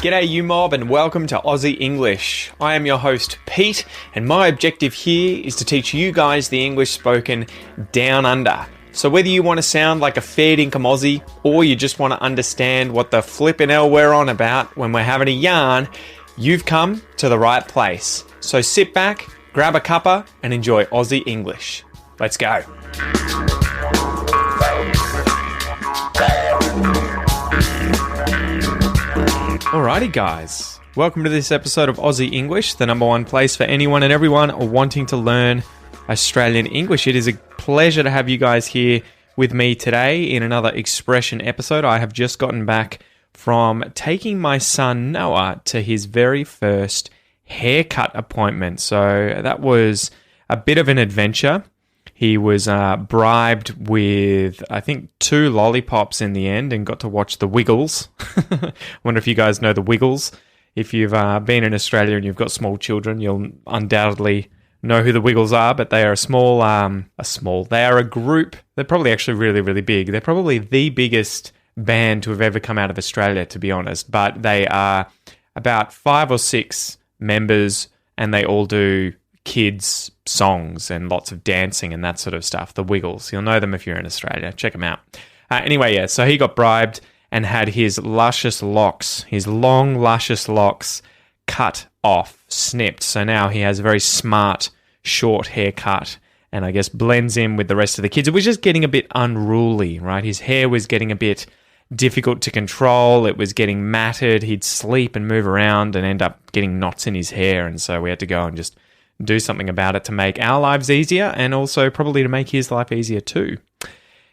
G'day you mob and welcome to Aussie English. I am your host Pete and my objective here is to teach you guys the English spoken down under. So whether you want to sound like a fair dinkum Aussie or you just want to understand what the flippin' hell we're on about when we're having a yarn, you've come to the right place. So sit back, grab a cuppa and enjoy Aussie English. Let's go. Alrighty guys, welcome to this episode of Aussie English, the number one place for anyone and everyone wanting to learn Australian English. It is a pleasure to have you guys here with me today in another expression episode. I have just gotten back from taking my son Noah to his very first haircut appointment. So that was a bit of an adventure. He was bribed with, I think, 2 lollipops in the end and got to watch the Wiggles. I wonder if you guys know the Wiggles. If you've been in Australia and you've got small children, you'll undoubtedly know who the Wiggles are, but they are they are a group. They're probably actually really, really big. They're probably the biggest band to have ever come out of Australia, to be honest. But they are about 5 or 6 members and they all do kids songs and lots of dancing and that sort of stuff. The Wiggles. You'll know them if you're in Australia. Check them out. Anyway, so he got bribed and had his luscious locks, his long luscious locks cut off, snipped. So now he has a very smart, short haircut and I guess blends in with the rest of the kids. It was just getting a bit unruly, right? His hair was getting a bit difficult to control. It was getting matted. He'd sleep and move around and end up getting knots in his hair. And so we had to go and just do something about it to make our lives easier and also probably to make his life easier too.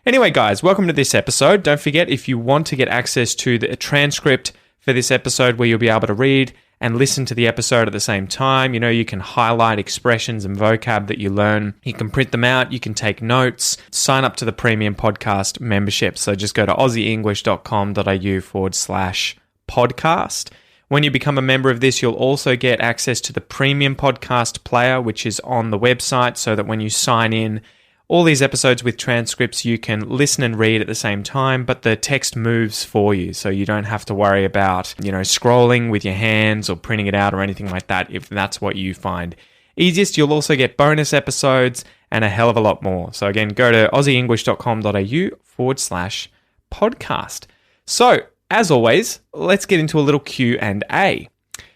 Anyway, guys, welcome to this episode. Don't forget, if you want to get access to the transcript for this episode where you'll be able to read and listen to the episode at the same time, you can highlight expressions and vocab that you learn. You can print them out. You can take notes. Sign up to the premium podcast membership. So just go to aussieenglish.com.au/podcast. When you become a member of this, you'll also get access to the premium podcast player, which is on the website, so that when you sign in, all these episodes with transcripts, you can listen and read at the same time, but the text moves for you, so you don't have to worry about, scrolling with your hands or printing it out or anything like that, if that's what you find easiest. You'll also get bonus episodes and a hell of a lot more. So again, go to aussieenglish.com.au/podcast. So, as always, let's get into a little Q&A.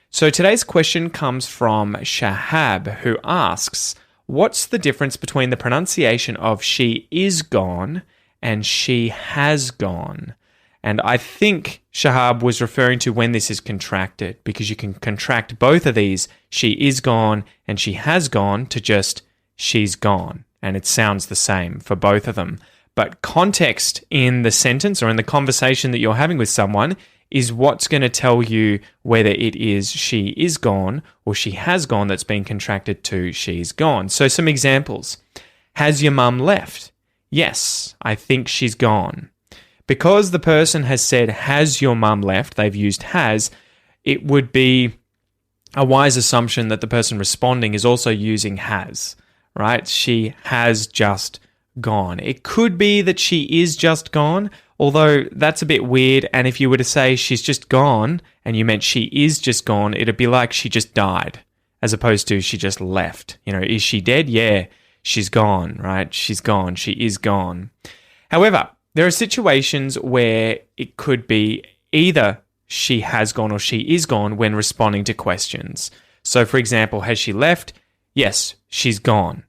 So today's question comes from Shahab, who asks, what's the difference between the pronunciation of she is gone and she has gone? And I think Shahab was referring to when this is contracted, because you can contract both of these, she is gone and she has gone, to just she's gone. And it sounds the same for both of them. But context in the sentence or in the conversation that you're having with someone is what's going to tell you whether it is she is gone or she has gone that's been contracted to she's gone. So some examples. Has your mum left? Yes, I think she's gone. Because the person has said, has your mum left, they've used has, it would be a wise assumption that the person responding is also using has, right? She has just gone. It could be that she is just gone, although that's a bit weird. And if you were to say she's just gone and you meant she is just gone, it'd be like she just died as opposed to she just left. Is she dead? Yeah, she's gone, right? She's gone. She is gone. However, there are situations where it could be either she has gone or she is gone when responding to questions. So for example, has she left? Yes, she's gone.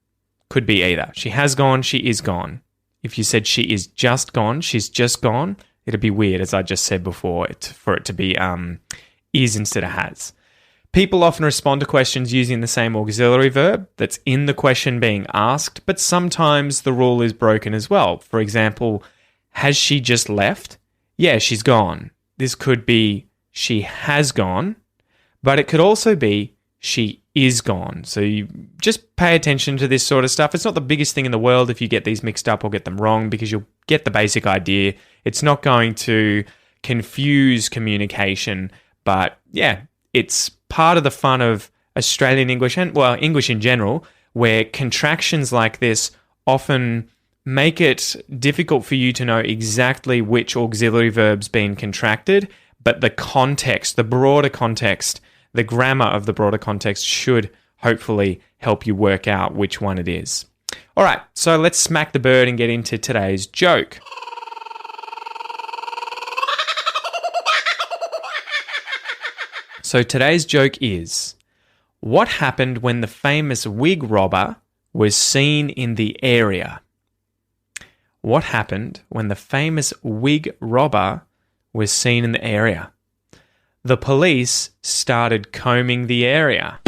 Could be either. She has gone, she is gone. If you said she is just gone, she's just gone, it'd be weird, as I just said before, for it to be is instead of has. People often respond to questions using the same auxiliary verb that's in the question being asked, but sometimes the rule is broken as well. For example, has she just left? Yeah, she's gone. This could be she has gone, but it could also be she is gone. So you just pay attention to this sort of stuff. It's not the biggest thing in the world if you get these mixed up or get them wrong, because you'll get the basic idea. It's not going to confuse communication, but yeah, it's part of the fun of Australian English and, well, English in general, where contractions like this often make it difficult for you to know exactly which auxiliary verb's been contracted, but the context, the broader context, the grammar of the broader context should hopefully help you work out which one it is. All right, so let's smack the bird and get into today's joke. So today's joke is, what happened when the famous wig robber was seen in the area? What happened when the famous wig robber was seen in the area? The police started combing the area.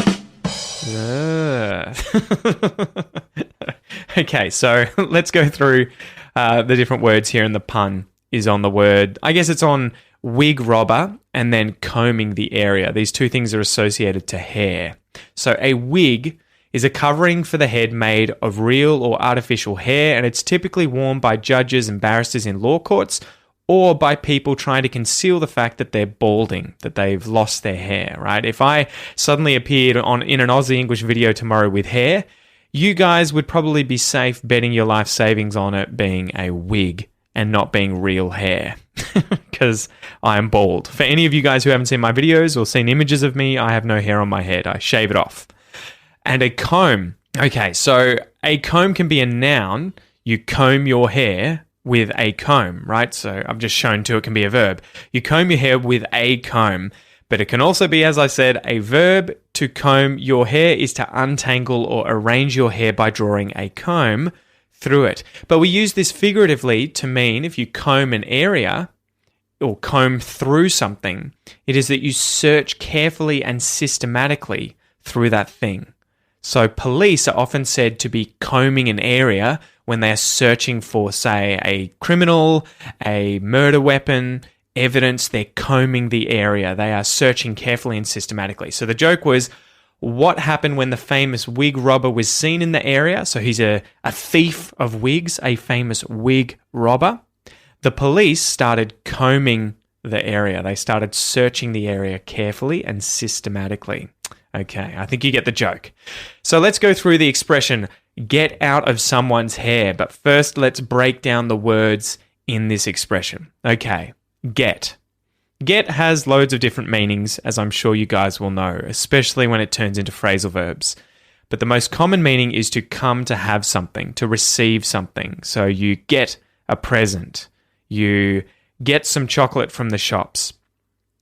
Okay, so let's go through the different words here, and the pun is on the word. I guess it's on wig robber and then combing the area. These two things are associated to hair. So a wig is a covering for the head made of real or artificial hair, and it's typically worn by judges and barristers in law courts, or by people trying to conceal the fact that they're balding, that they've lost their hair, right? If I suddenly appeared in an Aussie English video tomorrow with hair, you guys would probably be safe betting your life savings on it being a wig and not being real hair, because I am bald. For any of you guys who haven't seen my videos or seen images of me, I have no hair on my head. I shave it off. And a comb. Okay, so a comb can be a noun. You comb your hair with a comb, right? So I've just shown two, it can be a verb. You comb your hair with a comb, but it can also be, as I said, a verb. To comb your hair is to untangle or arrange your hair by drawing a comb through it. But we use this figuratively to mean if you comb an area or comb through something, it is that you search carefully and systematically through that thing. So police are often said to be combing an area when they are searching for, say, a criminal, a murder weapon, evidence. They're combing the area. They are searching carefully and systematically. So the joke was, what happened when the famous wig robber was seen in the area? So he's a thief of wigs, a famous wig robber. The police started combing the area. They started searching the area carefully and systematically. Okay, I think you get the joke. So let's go through the expression, get out of someone's hair. But first, let's break down the words in this expression. Okay, get. Get has loads of different meanings, as I'm sure you guys will know, especially when it turns into phrasal verbs. But the most common meaning is to come to have something, to receive something. So you get a present. You get some chocolate from the shops.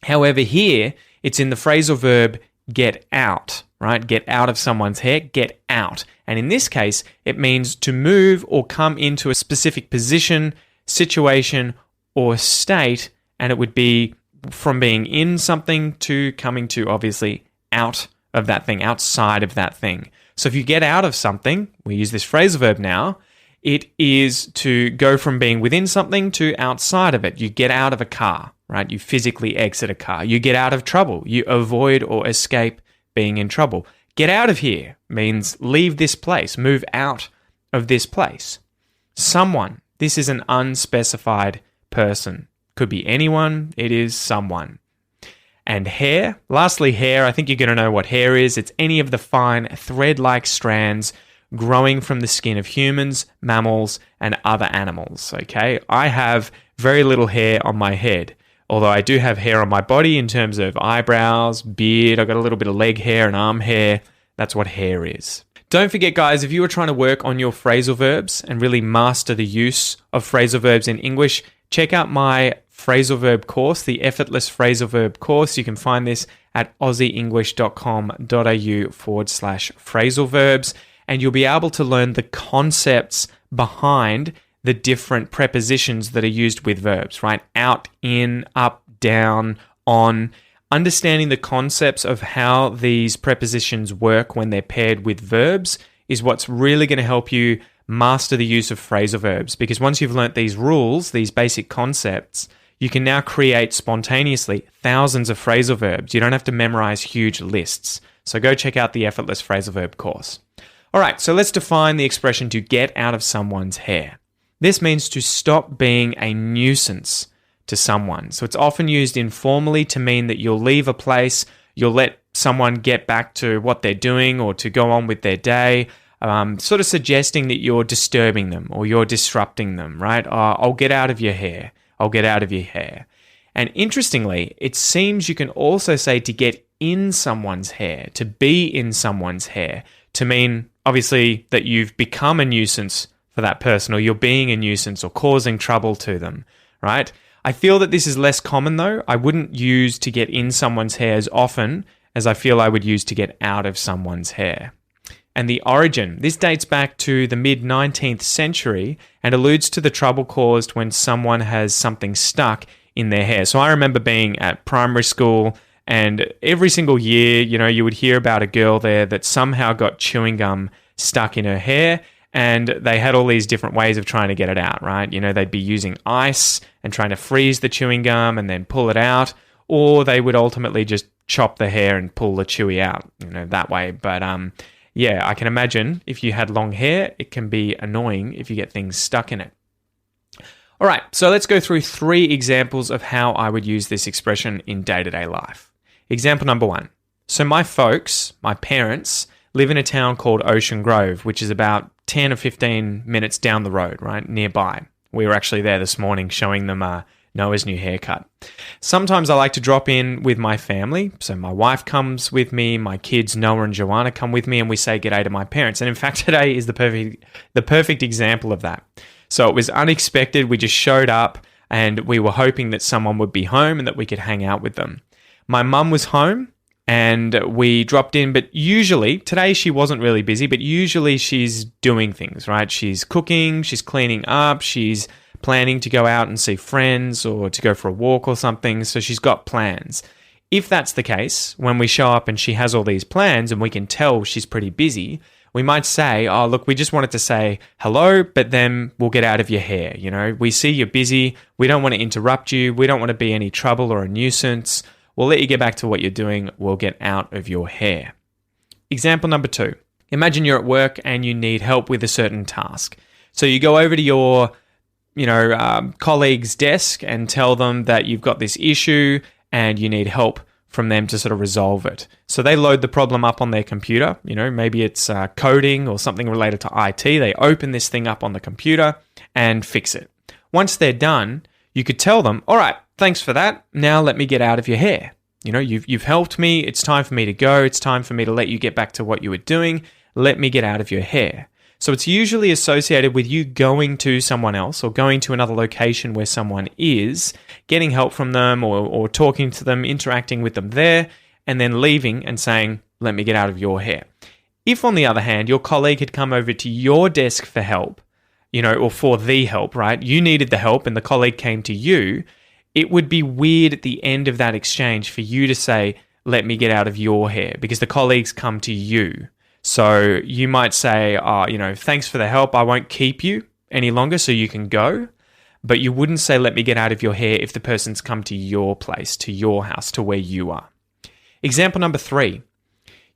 However, here, it's in the phrasal verb get out, right? Get out of someone's hair, get out. And in this case, it means to move or come into a specific position, situation, or state, and it would be from being in something to coming to, obviously, out of that thing, outside of that thing. So if you get out of something, we use this phrasal verb now, it is to go from being within something to outside of it. You get out of a car, right? You physically exit a car. You get out of trouble. You avoid or escape being in trouble. Get out of here means leave this place, move out of this place. Someone, this is an unspecified person. Could be anyone, it is someone. And hair, lastly hair, I think you're going to know what hair is. It's any of the fine thread-like strands growing from the skin of humans, mammals, and other animals, okay? I have very little hair on my head, although I do have hair on my body in terms of eyebrows, beard, I've got a little bit of leg hair and arm hair. That's what hair is. Don't forget, guys, if you are trying to work on your phrasal verbs and really master the use of phrasal verbs in English, check out my phrasal verb course, the Effortless Phrasal Verb course. You can find this at aussieenglish.com.au/phrasal verbs, and you'll be able to learn the concepts behind the different prepositions that are used with verbs, right? Out, in, up, down, on. Understanding the concepts of how these prepositions work when they're paired with verbs is what's really going to help you master the use of phrasal verbs, because once you've learnt these rules, these basic concepts, you can now create spontaneously thousands of phrasal verbs. You don't have to memorize huge lists. So go check out the Effortless Phrasal Verb course. All right, so let's define the expression to get out of someone's hair. This means to stop being a nuisance to someone. So it's often used informally to mean that you'll leave a place, you'll let someone get back to what they're doing or to go on with their day. sort of suggesting that you're disturbing them or you're disrupting them, right? I'll get out of your hair. I'll get out of your hair. And interestingly, it seems you can also say to get in someone's hair, to be in someone's hair, to mean obviously that you've become a nuisance for that person, or you're being a nuisance or causing trouble to them, right? I feel that this is less common though. I wouldn't use to get in someone's hair as often as I feel I would use to get out of someone's hair. And the origin, this dates back to the mid-19th century and alludes to the trouble caused when someone has something stuck in their hair. So I remember being at primary school, and every single year, you would hear about a girl there that somehow got chewing gum stuck in her hair, and they had all these different ways of trying to get it out, right? They'd be using ice and trying to freeze the chewing gum and then pull it out, or they would ultimately just chop the hair and pull the chewy out, that way. But yeah, I can imagine if you had long hair, it can be annoying if you get things stuck in it. All right, so let's go through 3 examples of how I would use this expression in day-to-day life. Example number 1. So my folks, my parents, live in a town called Ocean Grove, which is about 10 or 15 minutes down the road, right, nearby. We were actually there this morning showing them Noah's new haircut. Sometimes I like to drop in with my family. So my wife comes with me, my kids Noah and Joanna come with me, and we say g'day to my parents. And in fact, today is the perfect example of that. So it was unexpected. We just showed up and we were hoping that someone would be home and that we could hang out with them. My mum was home and we dropped in, but usually, today she wasn't really busy, but usually she's doing things, right? She's cooking, she's cleaning up, she's planning to go out and see friends or to go for a walk or something, so she's got plans. If that's the case, when we show up and she has all these plans and we can tell she's pretty busy, we might say, oh, look, we just wanted to say hello, but then we'll get out of your hair. We see you're busy. We don't want to interrupt you. We don't want to be any trouble or a nuisance. We'll let you get back to what you're doing. We'll get out of your hair. Example number 2. Imagine you're at work and you need help with a certain task. So you go over to your colleague's desk and tell them that you've got this issue and you need help from them to sort of resolve it. So they load the problem up on their computer. Maybe it's coding or something related to IT. They open this thing up on the computer and fix it. Once they're done, you could tell them, all right, thanks for that. Now let me get out of your hair. You've helped me. It's time for me to go. It's time for me to let you get back to what you were doing. Let me get out of your hair. So it's usually associated with you going to someone else or going to another location where someone is, getting help from them or talking to them, interacting with them there, and then leaving and saying, let me get out of your hair. If, on the other hand, your colleague had come over to your desk for help, or for the help, right? You needed the help and the colleague came to you, it would be weird at the end of that exchange for you to say, let me get out of your hair, because the colleagues come to you. So you might say, thanks for the help. I won't keep you any longer so you can go. But you wouldn't say, let me get out of your hair if the person's come to your place, to your house, to where you are. Example number 3.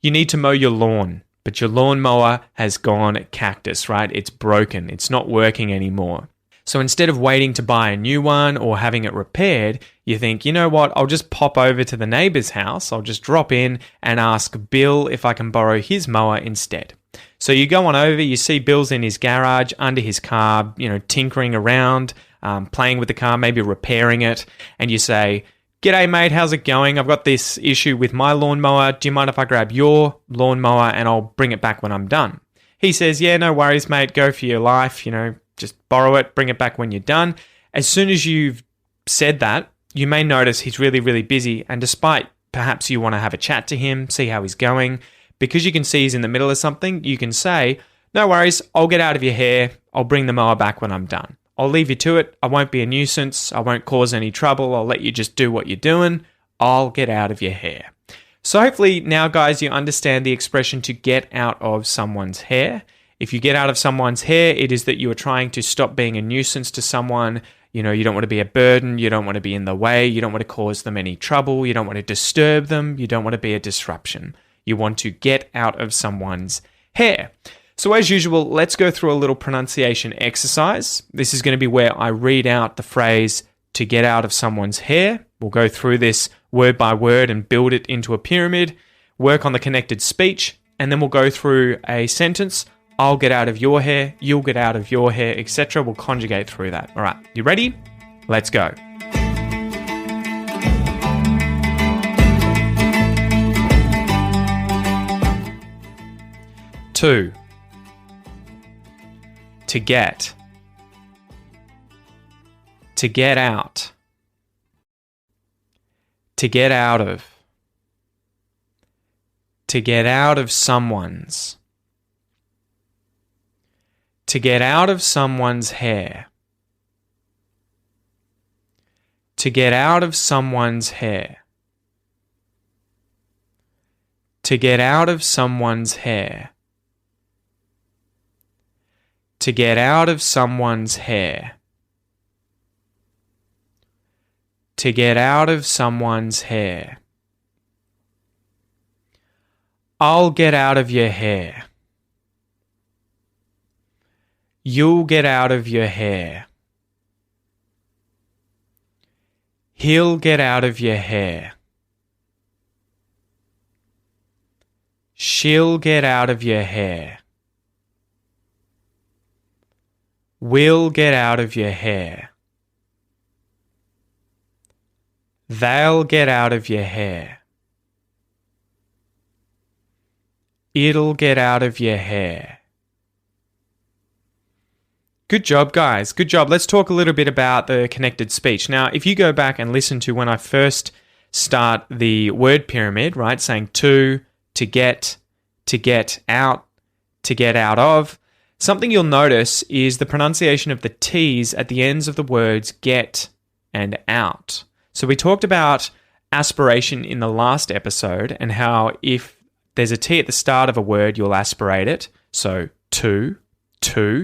You need to mow your lawn, but your lawnmower has gone cactus, right? It's broken. It's not working anymore. So instead of waiting to buy a new one or having it repaired, you think, you know what, I'll just pop over to the neighbor's house. I'll just drop in and ask Bill if I can borrow his mower instead. So you go on over, you see Bill's in his garage, under his car, tinkering around, playing with the car, maybe repairing it. And you say, g'day mate, how's it going? I've got this issue with my lawnmower. Do you mind if I grab your lawnmower and I'll bring it back when I'm done? He says, yeah, no worries, mate. Go for your life, just borrow it, bring it back when you're done. As soon as you've said that, you may notice he's really, really busy. And despite perhaps you want to have a chat to him, see how he's going, because you can see he's in the middle of something, you can say, no worries, I'll get out of your hair. I'll bring the mower back when I'm done. I'll leave you to it. I won't be a nuisance. I won't cause any trouble. I'll let you just do what you're doing. I'll get out of your hair. So hopefully now, guys, you understand the expression to get out of someone's hair. If you get out of someone's hair, it is that you are trying to stop being a nuisance to someone. You don't want to be a burden. You don't want to be in the way. You don't want to cause them any trouble. You don't want to disturb them. You don't want to be a disruption. You want to get out of someone's hair. So as usual, let's go through a little pronunciation exercise. This is going to be where I read out the phrase to get out of someone's hair. We'll go through this word by word and build it into a pyramid, work on the connected speech, and then we'll go through a sentence I'll get out of your hair, you'll get out of your hair, etc. We'll conjugate through that. All right, you ready? Let's go. Two. To get. To get out. To get out of. To get out of someone's. To get out of someone's hair. To get out of someone's hair. To get out of someone's hair. To get out of someone's hair. To get out of someone's hair. I'll get out of your hair. You'll get out of your hair. He'll get out of your hair. She'll get out of your hair. We'll get out of your hair. They'll get out of your hair. It'll get out of your hair. Good job, guys. Good job. Let's talk a little bit about the connected speech. Now, if you go back and listen to when I first start the word pyramid, right, saying to get out, to get out of, something you'll notice is the pronunciation of the T's at the ends of the words get and out. So we talked about aspiration in the last episode and how if there's a T at the start of a word, you'll aspirate it. So to,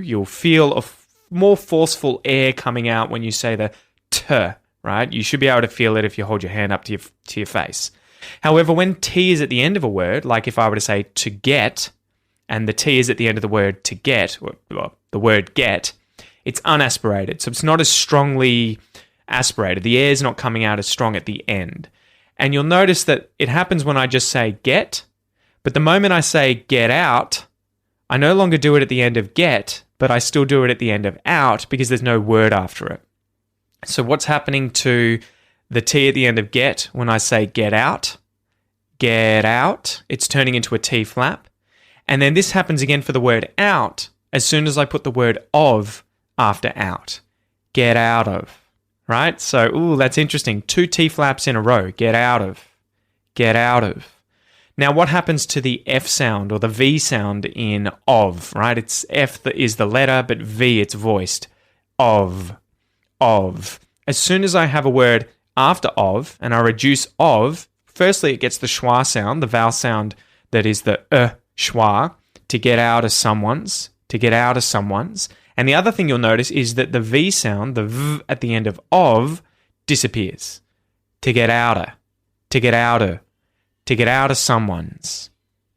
you'll feel a more forceful air coming out when you say the T, right? You should be able to feel it if you hold your hand up to your face. However, when T is at the end of a word, like if I were to say to get, and the T is at the end of the word to get, or the word get, it's unaspirated. So it's not as strongly aspirated. The air is not coming out as strong at the end. And you'll notice that it happens when I just say get, but the moment I say get out, I no longer do it at the end of get, but I still do it at the end of out because there's no word after it. So what's happening to the T at the end of get when I say get out? Get out. It's turning into a T flap. And then this happens again for the word out as soon as I put the word of after out. Get out of. Right? So, that's interesting. 2 T flaps in a row. Get out of. Get out of. Now, what happens to the F sound or the V sound in of, right? It's F that is the letter, but V, it's voiced. Of. As soon as I have a word after of, and I reduce of, firstly, it gets the schwa sound, the vowel sound that is the schwa, to get out of someone's, to get out of someone's. And the other thing you'll notice is that the V sound, the V at the end of, disappears. To get outer, to get outer, to get out of someone's,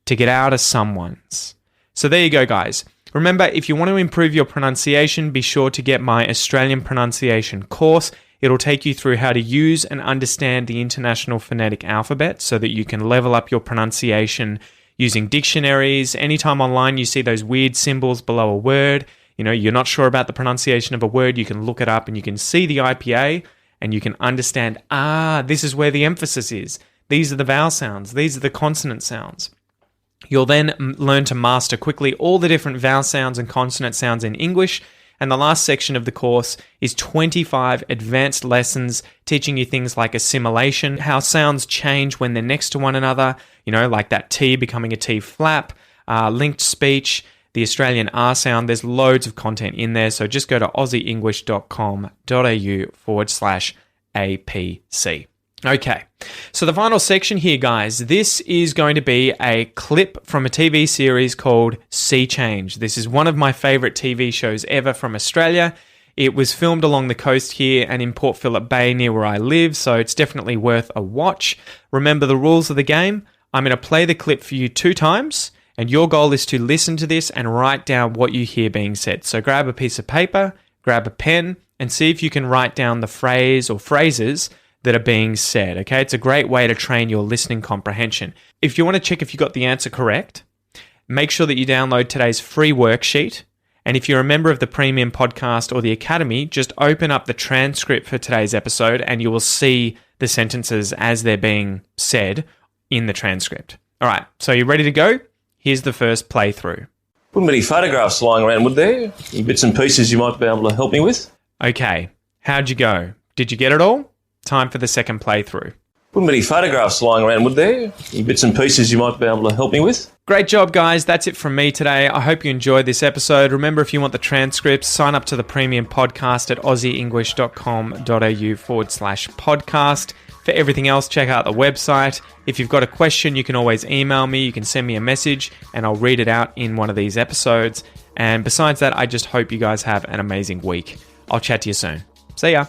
to get out of someone's. So there you go, guys. Remember, if you want to improve your pronunciation, be sure to get my Australian pronunciation course. It'll take you through how to use and understand the International Phonetic Alphabet so that you can level up your pronunciation using dictionaries. Anytime online you see those weird symbols below a word, you're not sure about the pronunciation of a word, you can look it up and you can see the IPA and you can understand, this is where the emphasis is. These are the vowel sounds. These are the consonant sounds. You'll then learn to master quickly all the different vowel sounds and consonant sounds in English. And the last section of the course is 25 advanced lessons teaching you things like assimilation, how sounds change when they're next to one another, like that T becoming a T flap, linked speech, the Australian R sound. There's loads of content in there. So just go to aussieenglish.com.au/APC. Okay, so the final section here, guys, this is going to be a clip from a TV series called Sea Change. This is one of my favourite TV shows ever from Australia. It was filmed along the coast here and in Port Phillip Bay near where I live, so it's definitely worth a watch. Remember the rules of the game. I'm going to play the clip for you 2 times, and your goal is to listen to this and write down what you hear being said. So grab a piece of paper, grab a pen, and see if you can write down the phrase or phrases that are being said, okay? It's a great way to train your listening comprehension. If you want to check if you got the answer correct, make sure that you download today's free worksheet. And if you're a member of the Premium Podcast or the Academy, just open up the transcript for today's episode and you will see the sentences as they're being said in the transcript. All right, so you ready to go? Here's the first playthrough. Wouldn't be any photographs lying around, would there? Any bits and pieces you might be able to help me with? Okay, how'd you go? Did you get it all? Time for the second playthrough. Wouldn't be any photographs lying around, would there? Any bits and pieces you might be able to help me with? Great job, guys. That's it from me today. I hope you enjoyed this episode. Remember, if you want the transcripts, sign up to the Premium Podcast at aussieenglish.com.au/podcast. For everything else, check out the website. If you've got a question, you can always email me. You can send me a message and I'll read it out in one of these episodes. And besides that, I just hope you guys have an amazing week. I'll chat to you soon. See ya.